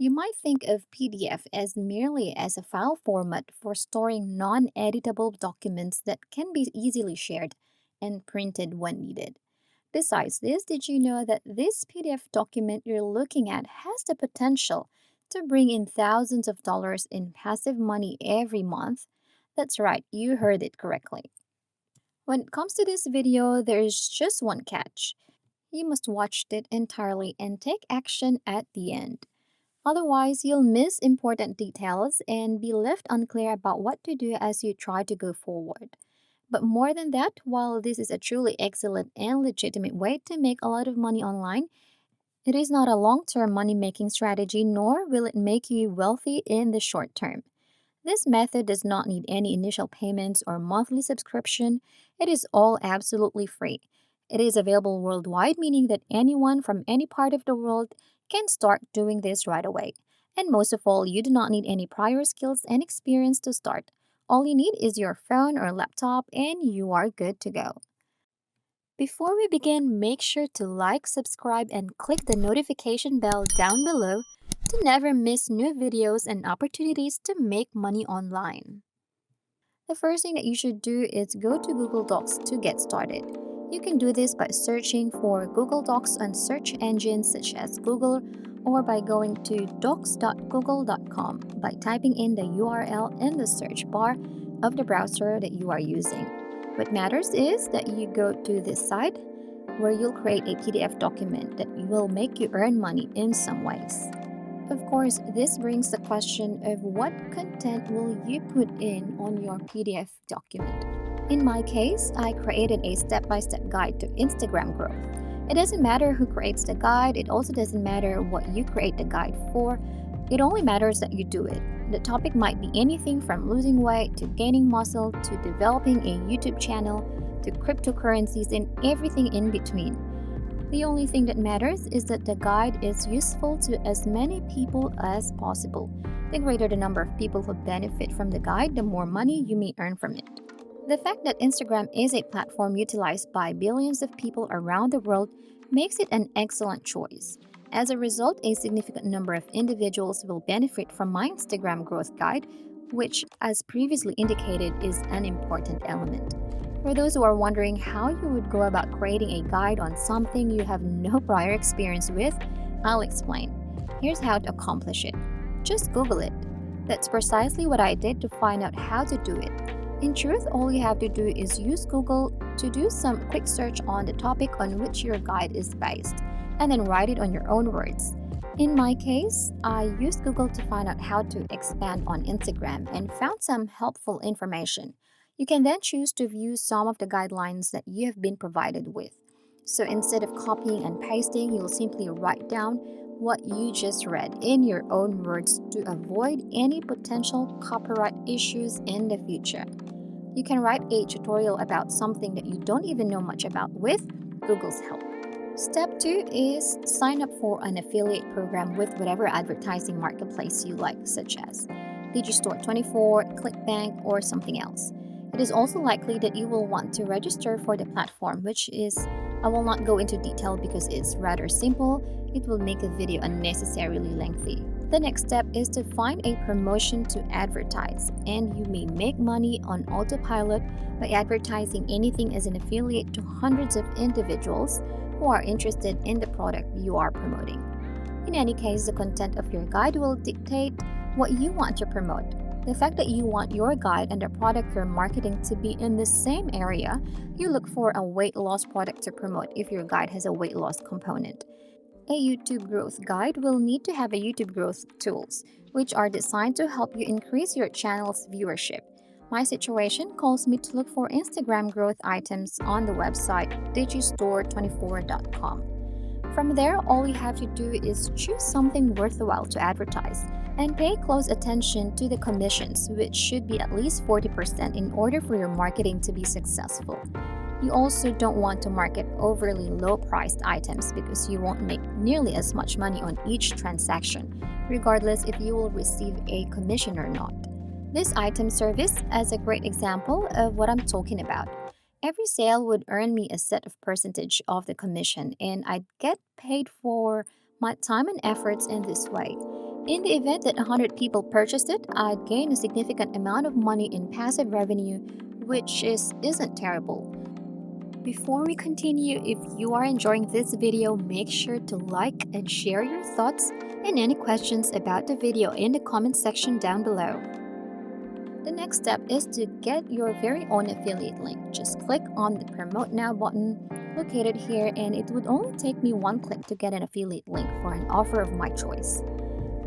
You might think of PDF as merely as a file format for storing non-editable documents that can be easily shared and printed when needed. Besides this, did you know that this PDF document you're looking at has the potential to bring in thousands of dollars in passive money every month? That's right, you heard it correctly. When it comes to this video, there is just one catch. You must watch it entirely and take action at the end. Otherwise, you'll miss important details and be left unclear about what to do as you try to go forward. But more than that, while this is a truly excellent and legitimate way to make a lot of money online, it is not a long term money making strategy, nor will it make you wealthy in the short term. This method does not need any initial payments or monthly subscription. It is all absolutely free. It is available worldwide, meaning that anyone from any part of the world can start doing this right away. And most of all, you do not need any prior skills and experience to start. All you need is your phone or laptop, and you are good to go. Before we begin, make sure to like, subscribe, and click the notification bell down below to never miss new videos and opportunities to make money online. The first thing that you should do is go to Google Docs to get started. You can do this by searching for Google Docs on search engines such as Google or by going to docs.google.com by typing in the URL in the search bar of the browser that you are using. What matters is that you go to this site where you'll create a PDF document that will make you earn money in some ways. Of course, this brings the question of what content will you put in on your PDF document. In my case, I created a step-by-step guide to Instagram growth. It doesn't matter who creates the guide, it also doesn't matter what you create the guide for. It only matters that you do it. The topic might be anything from losing weight to gaining muscle to developing a YouTube channel to cryptocurrencies and everything in between. The only thing that matters is that the guide is useful to as many people as possible. The greater the number of people who benefit from the guide, the more money you may earn from it. The fact that Instagram is a platform utilized by billions of people around the world makes it an excellent choice. As a result, a significant number of individuals will benefit from my Instagram growth guide, which, as previously indicated, is an important element. For those who are wondering how you would go about creating a guide on something you have no prior experience with, I'll explain. Here's how to accomplish it. Just Google it. That's precisely what I did to find out how to do it. In truth, all you have to do is use Google to do some quick search on the topic on which your guide is based, and then write it on your own words. In my case, I used Google to find out how to expand on Instagram and found some helpful information. You can then choose to view some of the guidelines that you have been provided with. So instead of copying and pasting, you'll simply write down what you just read in your own words to avoid any potential copyright issues in the future. You can write a tutorial about something that you don't even know much about with Google's help. Step 2 is sign up for an affiliate program with whatever advertising marketplace you like, such as Digistore24, ClickBank, or something else. It is also likely that you will want to register for the platform, which is, I will not go into detail because it's rather simple. It will make the video unnecessarily lengthy. The next step is to find a promotion to advertise, and you may make money on autopilot by advertising anything as an affiliate to hundreds of individuals who are interested in the product you are promoting. In any case, the content of your guide will dictate what you want to promote. The fact that you want your guide and the product you're marketing to be in the same area, you look for a weight loss product to promote if your guide has a weight loss component. A YouTube growth guide will need to have a YouTube growth tools, which are designed to help you increase your channel's viewership. My situation calls me to look for Instagram growth items on the website digistore24.com. From there, all you have to do is choose something worthwhile to advertise and pay close attention to the commissions, which should be at least 40% in order for your marketing to be successful. You also don't want to market overly low-priced items because you won't make nearly as much money on each transaction, regardless if you will receive a commission or not. This item serves as a great example of what I'm talking about. Every sale would earn me a set of percentage of the commission, and I'd get paid for my time and efforts in this way. In the event that 100 people purchased it, I'd gain a significant amount of money in passive revenue, which isn't terrible. Before we continue, if you are enjoying this video, make sure to like and share your thoughts and any questions about the video in the comment section down below. The next step is to get your very own affiliate link. Just click on the Promote Now button located here, and it would only take me one click to get an affiliate link for an offer of my choice.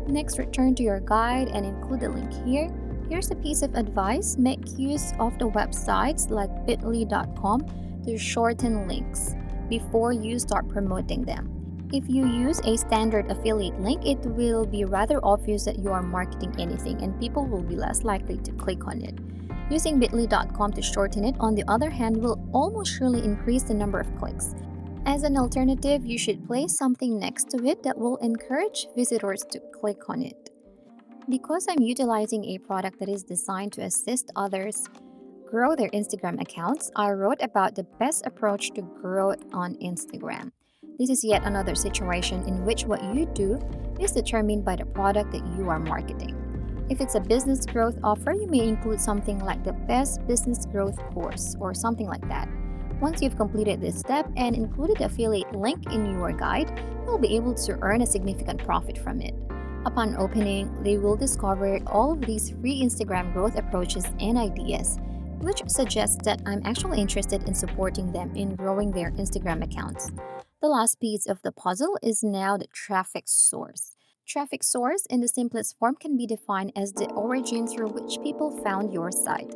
Next, return to your guide and include the link here. Here's a piece of advice: make use of the websites like bit.ly.com to shorten links before you start promoting them. If you use a standard affiliate link, it will be rather obvious that you are marketing anything and people will be less likely to click on it. Using bit.ly.com to shorten it, on the other hand, will almost surely increase the number of clicks. As an alternative, you should place something next to it that will encourage visitors to click on it. Because I'm utilizing a product that is designed to assist others grow their Instagram accounts, I wrote about the best approach to grow it on Instagram. This is yet another situation in which what you do is determined by the product that you are marketing. If it's a business growth offer, you may include something like the best business growth course or something like that. Once you've completed this step and included the affiliate link in your guide, you'll be able to earn a significant profit from it. Upon opening, they will discover all of these free Instagram growth approaches and ideas, which suggests that I'm actually interested in supporting them in growing their Instagram accounts. The last piece of the puzzle is now the traffic source. Traffic source, in the simplest form, can be defined as the origin through which people found your site.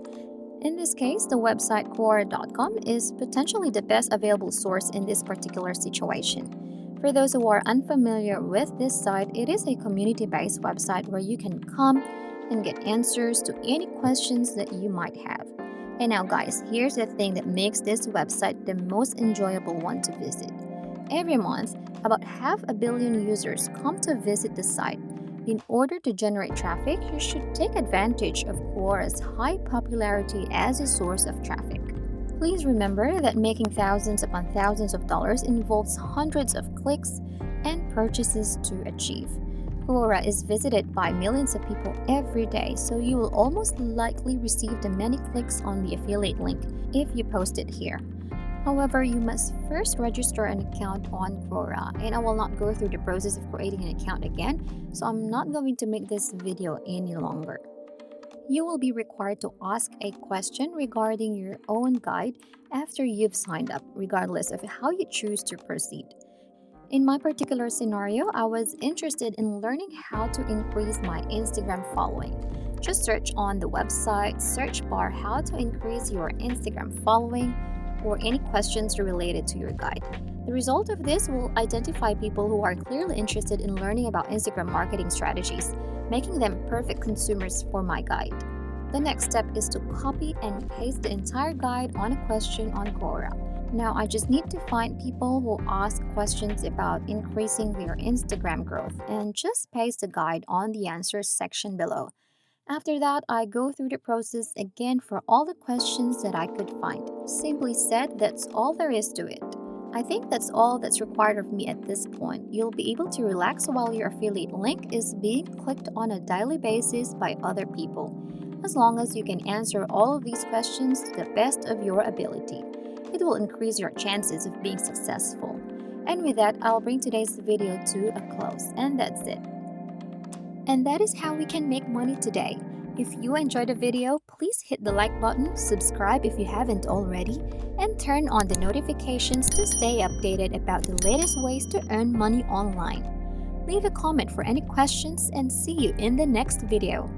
In this case, the website Quora.com is potentially the best available source in this particular situation. For those who are unfamiliar with this site, it is a community-based website where you can come and get answers to any questions that you might have. And now guys, here's the thing that makes this website the most enjoyable one to visit. Every month, about 500 million users come to visit the site. In order to generate traffic, you should take advantage of Quora's high popularity as a source of traffic. Please remember that making thousands upon thousands of dollars involves hundreds of clicks and purchases to achieve. Quora is visited by millions of people every day, so you will almost likely receive the many clicks on the affiliate link if you post it here. However, you must first register an account on Quora, and I will not go through the process of creating an account again, so I'm not going to make this video any longer. You will be required to ask a question regarding your own guide after you've signed up, regardless of how you choose to proceed. In my particular scenario, I was interested in learning how to increase my Instagram following. Just search on the website search bar how to increase your Instagram following or any questions related to your guide. The result of this will identify people who are clearly interested in learning about Instagram marketing strategies, making them perfect consumers for my guide. The next step is to copy and paste the entire guide on a question on Quora. Now I just need to find people who ask questions about increasing their Instagram growth and just paste the guide on the answers section below. After that, I go through the process again for all the questions that I could find. Simply said, that's all there is to it. I think that's all that's required of me at this point. You'll be able to relax while your affiliate link is being clicked on a daily basis by other people, as long as you can answer all of these questions to the best of your ability. It will increase your chances of being successful. And with that, I'll bring today's video to a close, and that's it. And that is how we can make money today. If you enjoyed the video, please hit the like button, subscribe if you haven't already, and turn on the notifications to stay updated about the latest ways to earn money online. Leave a comment for any questions and see you in the next video.